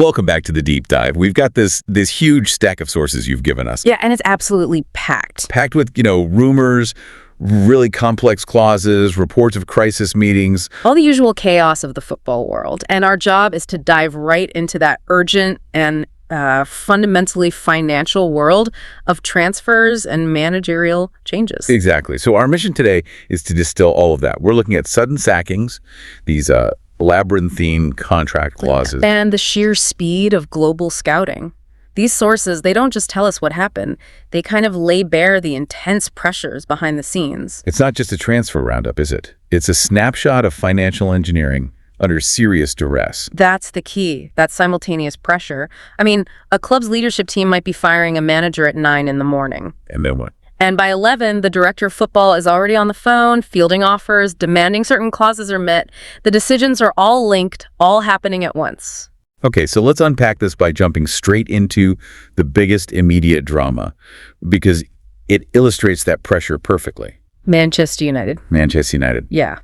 Welcome back to the deep dive. We've got this huge stack of sources you've given us. Yeah, and it's absolutely packed. Packed with, rumors, really complex clauses, reports of crisis meetings. All the usual chaos of the football world. And our job is to dive right into that urgent and fundamentally financial world of transfers and managerial changes. Exactly. So our mission today is to distill all of that. We're looking at sudden sackings, these labyrinthine contract clauses. And the sheer speed of global scouting. These sources, they don't just tell us what happened. They kind of lay bare the intense pressures behind the scenes. It's not just a transfer roundup, is it? It's a snapshot of financial engineering under serious duress. That's the key, that simultaneous pressure. I mean, a club's leadership team might be firing a manager at 9 in the morning. And then what? And by 11, the director of football is already on the phone, fielding offers, demanding certain clauses are met. The decisions are all linked, all happening at once. Okay, so let's unpack this by jumping straight into the biggest immediate drama, because it illustrates that pressure perfectly. Manchester United. Manchester United. Yeah.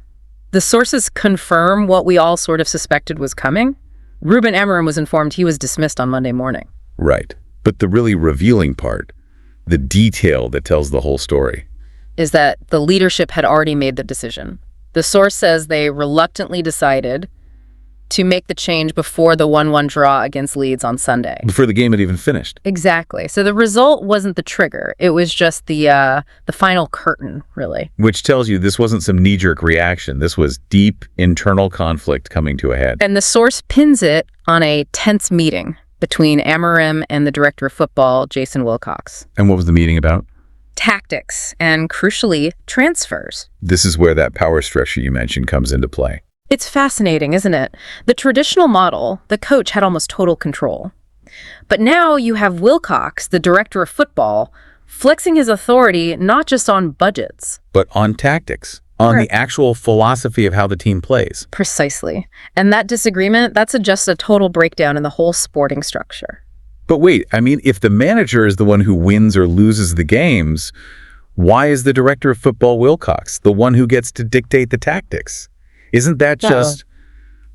The sources confirm what we all sort of suspected was coming. Rúben Amorim was informed he was dismissed on Monday morning. Right. But the really revealing part, the detail that tells the whole story, is that the leadership had already made the decision. The source says they reluctantly decided to make the change before the 1-1 draw against Leeds on Sunday. before the game had even finished. Exactly. So the result wasn't the trigger. It was just the final curtain, really. Which tells you this wasn't some knee-jerk reaction. This was deep internal conflict coming to a head. And the source pins it on a tense meeting between Amorim and the director of football, Jason Wilcox. And what was the meeting about? Tactics and, crucially, transfers. This is where that power structure you mentioned comes into play. It's fascinating, isn't it? The traditional model, the coach had almost total control. But now you have Wilcox, the director of football, flexing his authority not just on budgets, But on tactics, on the actual philosophy of how the team plays. Precisely. And that disagreement, that's just a total breakdown in the whole sporting structure. But wait, I mean, if the manager is the one who wins or loses the games, why is the director of football Wilcox the one who gets to dictate the tactics? Isn't that just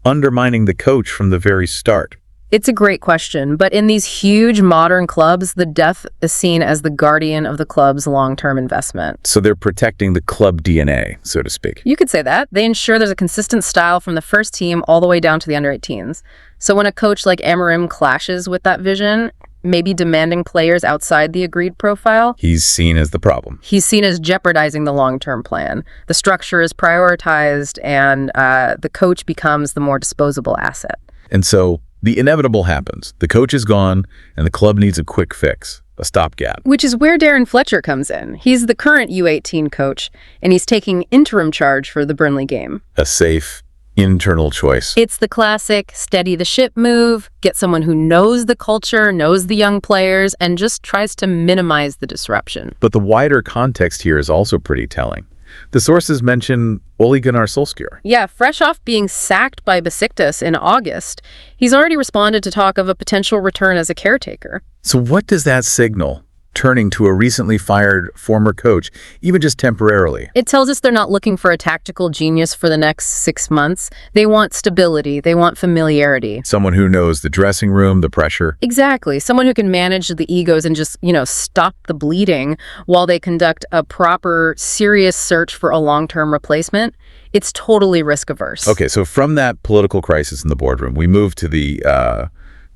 undermining the coach from the very start? It's a great question, but in these huge modern clubs, the depth is seen as the guardian of the club's long-term investment. So they're protecting the club DNA, so to speak. You could say that. They ensure there's a consistent style from the first team all the way down to the under-18s. So when a coach like Amorim clashes with that vision, maybe demanding players outside the agreed profile, He's seen as the problem. he's seen as jeopardizing the long-term plan. The structure is prioritized, and the coach becomes the more disposable asset. And so the inevitable happens. The coach is gone, and the club needs a quick fix, a stopgap. Which is where Darren Fletcher comes in. He's the current U18 coach, and he's taking interim charge for the Burnley game. A safe, internal choice. It's the classic steady the ship move, get someone who knows the culture, knows the young players, and just tries to minimize the disruption. But the wider context here is also pretty telling. The sources mention Ole Gunnar Solskjær. Yeah, fresh off being sacked by Besiktas in August, he's already responded to talk of a potential return as a caretaker. So what does that signal, turning to a recently fired former coach, even just temporarily? It tells us they're not looking for a tactical genius for the next 6 months. They want stability. They want familiarity. Someone who knows the dressing room, the pressure. Exactly. Someone who can manage the egos and just, stop the bleeding while they conduct a proper, serious search for a long-term replacement. It's totally risk-averse. Okay, so from that political crisis in the boardroom, we move to the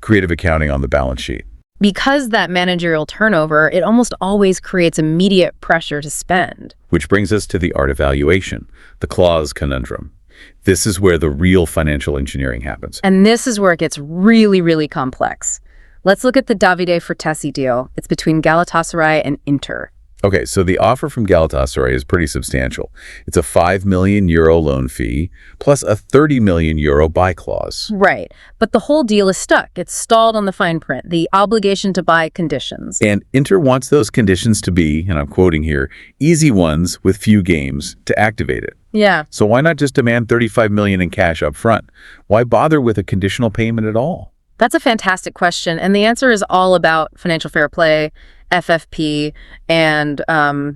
creative accounting on the balance sheet. Because that managerial turnover, it almost always creates immediate pressure to spend. Which brings us to the art of valuation, the clause conundrum. This is where the real financial engineering happens. And this is where it gets really, really complex. Let's look at the Davide Frattesi deal. It's between Galatasaray and Inter. Okay, so the offer from Galatasaray is pretty substantial. It's a €5 million loan fee plus a €30 million buy clause. Right, but the whole deal is stuck. It's stalled on the fine print, the obligation to buy conditions. And Inter wants those conditions to be, and I'm quoting here, easy ones with few games to activate it. Yeah. So why not just demand $35 million in cash up front? Why bother with a conditional payment at all? That's a fantastic question, and the answer is all about financial fair play, FFP, and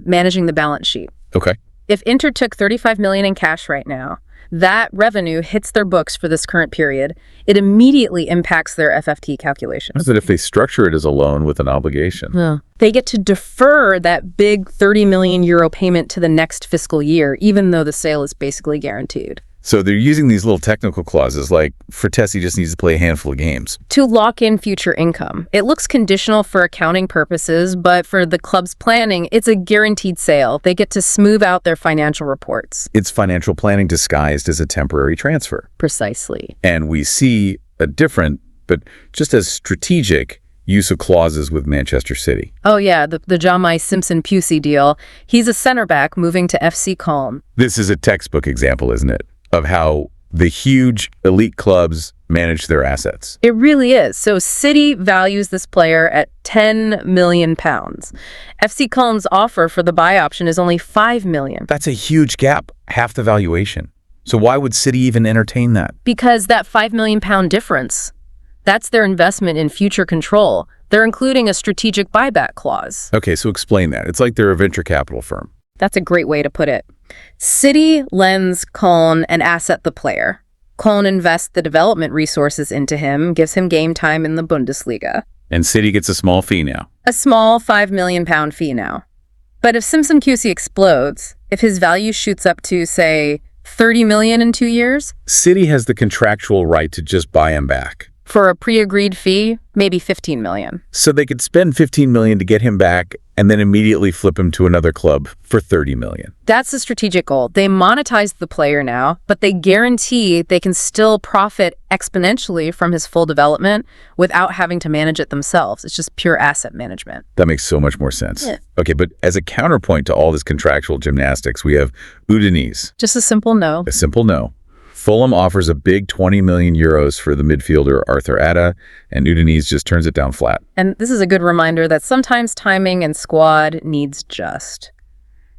managing the balance sheet. Okay. If Inter took $35 million in cash right now, That revenue hits their books for this current period. It immediately impacts their FFT calculation. What is it if they structure it as a loan with an obligation? Yeah. They get to defer that big 30 million euro payment to the next fiscal year, even though the sale is basically guaranteed. So they're using these little technical clauses like 𝗏𝗏𝗏 just needs to play a handful of games. To lock in future income. It looks conditional for accounting purposes, but for the club's planning, it's a guaranteed sale. They get to smooth out their financial reports. It's financial planning disguised as a temporary transfer. Precisely. And we see a different, but just as strategic, use of clauses with Manchester City. Oh yeah, the 𝗕𝗰𝗙𝗏𝗏𝗪 deal. He's a center back moving to 𝗓𝐶 Köln. This is a textbook example, isn't it, of how the huge elite clubs manage their assets. It really is. So City values this player at £10 million. 𝗓𝐶 Köln's offer for the buy option is only $5 million. That's a huge gap, half the valuation. So why would City even entertain that? Because that £5 million difference, that's their investment in future control. They're including a strategic buyback clause. Okay, so explain that. It's like they're a venture capital firm. That's a great way to put it. City lends Köln an asset, the player. Köln invests the development resources into him, gives him game time in the Bundesliga. And City gets a small fee now. A small £5 million fee now. But if 𝗪𝗪𝗃𝗃 explodes, if his value shoots up to, say, 30 million in 2 years? City has the contractual right to just buy him back. For a pre-agreed fee, maybe 15 million. So they could spend 15 million to get him back and then immediately flip him to another club for 30 million. That's the strategic goal. They monetize the player now, but they guarantee they can still profit exponentially from his full development without having to manage it themselves. It's just pure asset management. That makes so much more sense. Yeah. Okay, but as a counterpoint to all this contractual gymnastics, we have Udinese. Just a simple no. A simple no. Fulham offers a big 20 million euros for the midfielder 𝗪𝗁𝗏, and Udinese just turns it down flat. And this is a good reminder that sometimes timing and squad needs just.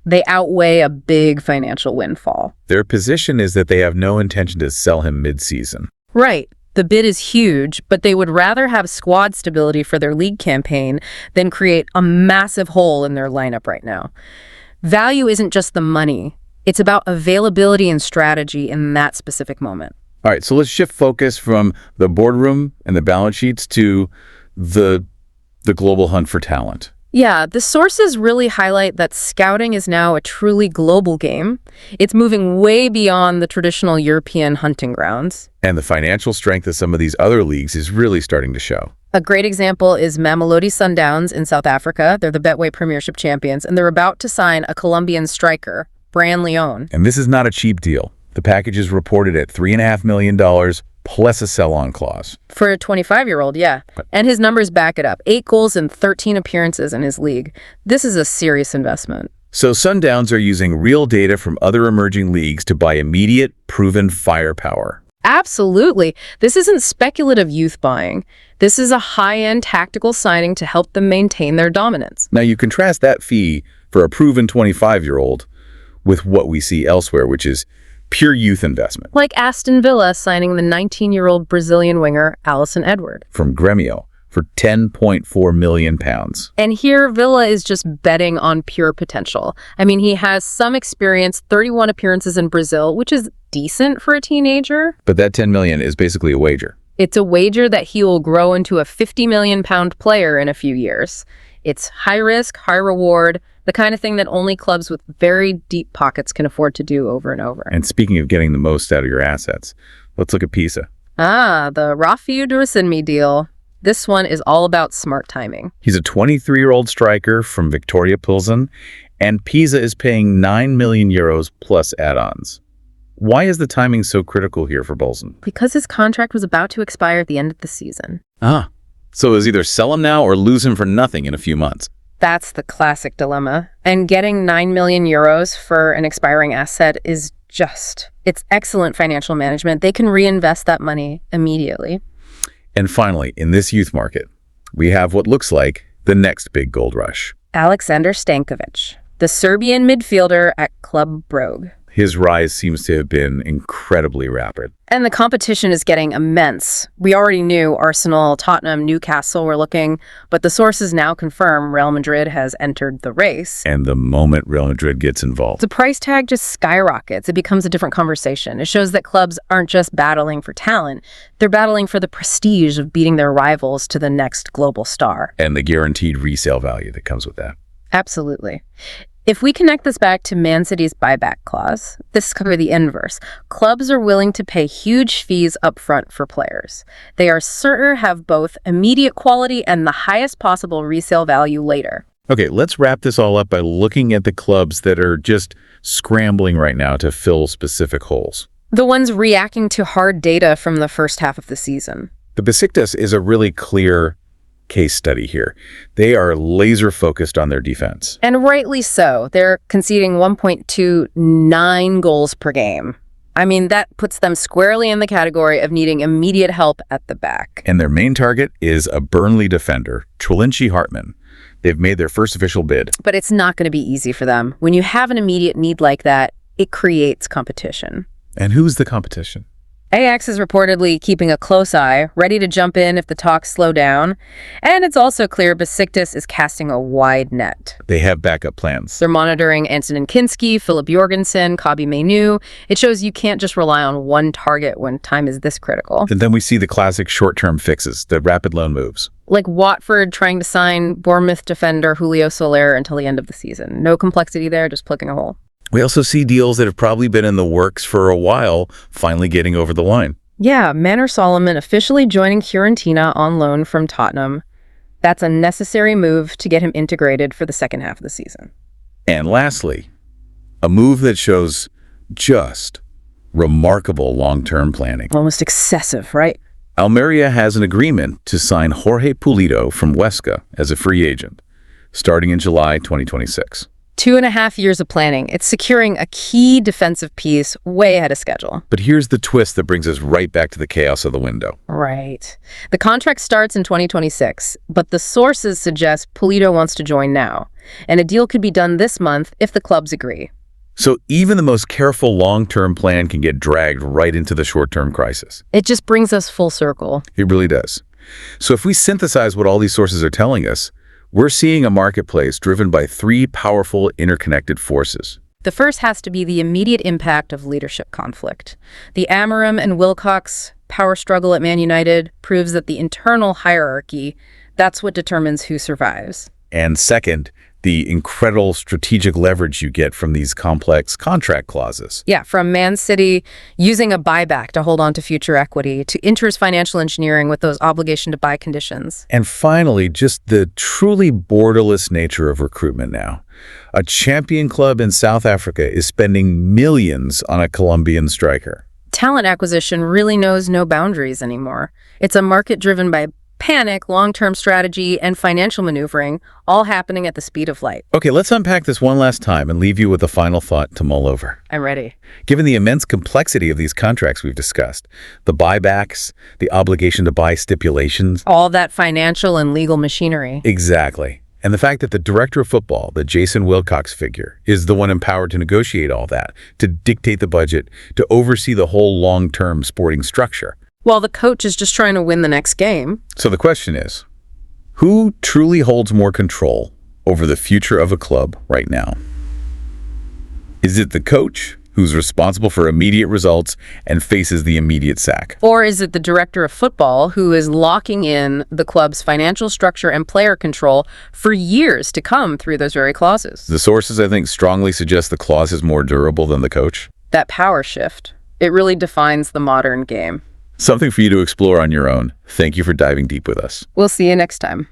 They outweigh a big financial windfall. Their position is that they have no intention to sell him mid-season. Right. The bid is huge, but they would rather have squad stability for their league campaign than create a massive hole in their lineup right now. Value isn't just the money. It's about availability and strategy in that specific moment. All right, so let's shift focus from the boardroom and the balance sheets to the global hunt for talent. Yeah, the sources really highlight that scouting is now a truly global game. It's moving way beyond the traditional European hunting grounds. And the financial strength of some of these other leagues is really starting to show. A great example is Mamelodi Sundowns in South Africa. They're the Betway Premiership champions, and they're about to sign a Colombian striker, Bran Leon. And this is not a cheap deal. The package is reported at $3.5 million plus a sell-on clause. For a 25-year-old, yeah. And his numbers back it up. 8 goals and 13 appearances in his league. This is a serious investment. So Sundowns are using real data from other emerging leagues to buy immediate, proven firepower. Absolutely. This isn't speculative youth buying. This is a high-end tactical signing to help them maintain their dominance. Now you contrast that fee for a proven 25-year-old with what we see elsewhere, which is pure youth investment. Like Aston Villa signing the 19-year-old Brazilian winger Alisson Edward. From Grêmio for £10.4 million. And here Villa is just betting on pure potential. I mean, he has some experience, 31 appearances in Brazil, which is decent for a teenager. But that $10 million is basically a wager. It's a wager that he will grow into a £50 million player in a few years. It's high risk, high reward, the kind of thing that only clubs with very deep pockets can afford to do over and over. And speaking of getting the most out of your assets, let's look at 𝗲𝗏𝗏. The Rafael Durisimi deal. This one is all about smart timing. He's a 23-year-old striker from Viktoria Pilsen, and 𝗲𝗏𝗏 is paying 9 million euros plus add-ons. Why is the timing so critical here for Pilsen? Because his contract was about to expire at the end of the season. So it was either sell him now or lose him for nothing in a few months. That's the classic dilemma. And getting 9 million euros for an expiring asset is it's excellent financial management. They can reinvest that money immediately. And finally, in this youth market, we have what looks like the next big gold rush. Aleksandar Stankovic, the Serbian midfielder at Club Brugge. His rise seems to have been incredibly rapid. And the competition is getting immense. We already knew Arsenal, Tottenham, Newcastle were looking, but the sources now confirm Real Madrid has entered the race. And the moment Real Madrid gets involved, the price tag just skyrockets. It becomes a different conversation. It shows that clubs aren't just battling for talent. They're battling for the prestige of beating their rivals to the next global star. And the guaranteed resale value that comes with that. Absolutely. If we connect this back to Man City's buyback clause, this is kind of the inverse. Clubs are willing to pay huge fees up front for players. They are certain have both immediate quality and the highest possible resale value later. Okay, let's wrap this all up by looking at the clubs that are just scrambling right now to fill specific holes. The ones reacting to hard data from the first half of the season. The Besiktas is a really clear case study here. They are laser focused on their defense. And rightly so. They're conceding 1.29 goals per game. I mean, that puts them squarely in the category of needing immediate help at the back. And their main target is a Burnley defender, 𝗬𝗏 𝗪𝗏. They've made their first official bid. But it's not going to be easy for them. When you have an immediate need like that, it creates competition. And who's the competition? Ajax is reportedly keeping a close eye, ready to jump in if the talks slow down. And it's also clear Besiktas is casting a wide net. They have backup plans. They're monitoring Antonin Kinski, Philip Jorgensen, Kobbie Mainoo. It shows you can't just rely on one target when time is this critical. And then we see the classic short-term fixes, the rapid loan moves. Like Watford trying to sign Bournemouth defender 𝗬𝗂 Solskjær until the end of the season. No complexity there, just plugging a hole. We also see deals that have probably been in the works for a while finally getting over the line. Yeah, Manor Solomon officially joining Fiorentina on loan from Tottenham. That's a necessary move to get him integrated for the second half of the season. And lastly, a move that shows just remarkable long-term planning. Almost excessive, right? Almeria has an agreement to sign Jorge Pulido from Huesca as a free agent, starting in July 2026. 2.5 years of planning. It's securing a key defensive piece way ahead of schedule. But here's the twist that brings us right back to the chaos of the window. Right. The contract starts in 2026, but the sources suggest Pulido wants to join now, and a deal could be done this month if the clubs agree. So even the most careful long-term plan can get dragged right into the short-term crisis. It just brings us full circle. It really does. So if we synthesize what all these sources are telling us, we're seeing a marketplace driven by three powerful interconnected forces. The first has to be the immediate impact of leadership conflict. The Amorim and Wilcox power struggle at Man United proves that the internal hierarchy, that's what determines who survives. And second, the incredible strategic leverage you get from these complex contract clauses. Yeah, from Man City using a buyback to hold on to future equity, to Inter's financial engineering with those obligation to buy conditions. And finally, just the truly borderless nature of recruitment now. A champion club in South Africa is spending millions on a Colombian striker. Talent acquisition really knows no boundaries anymore. It's a market driven by panic, long-term strategy, and financial maneuvering, all happening at the speed of light. Okay, let's unpack this one last time and leave you with a final thought to mull over. I'm ready. Given the immense complexity of these contracts we've discussed, the buybacks, the obligation to buy stipulations. All that financial and legal machinery. Exactly. And the fact that the director of football, the Jason Wilcox figure, is the one empowered to negotiate all that, to dictate the budget, to oversee the whole long-term sporting structure. While the coach is just trying to win the next game. So the question is, who truly holds more control over the future of a club right now? Is it the coach, who's responsible for immediate results and faces the immediate sack? Or is it the director of football who is locking in the club's financial structure and player control for years to come through those very clauses? The sources, I think, strongly suggest the clause is more durable than the coach. That power shift, it really defines the modern game. Something for you to explore on your own. Thank you for diving deep with us. We'll see you next time.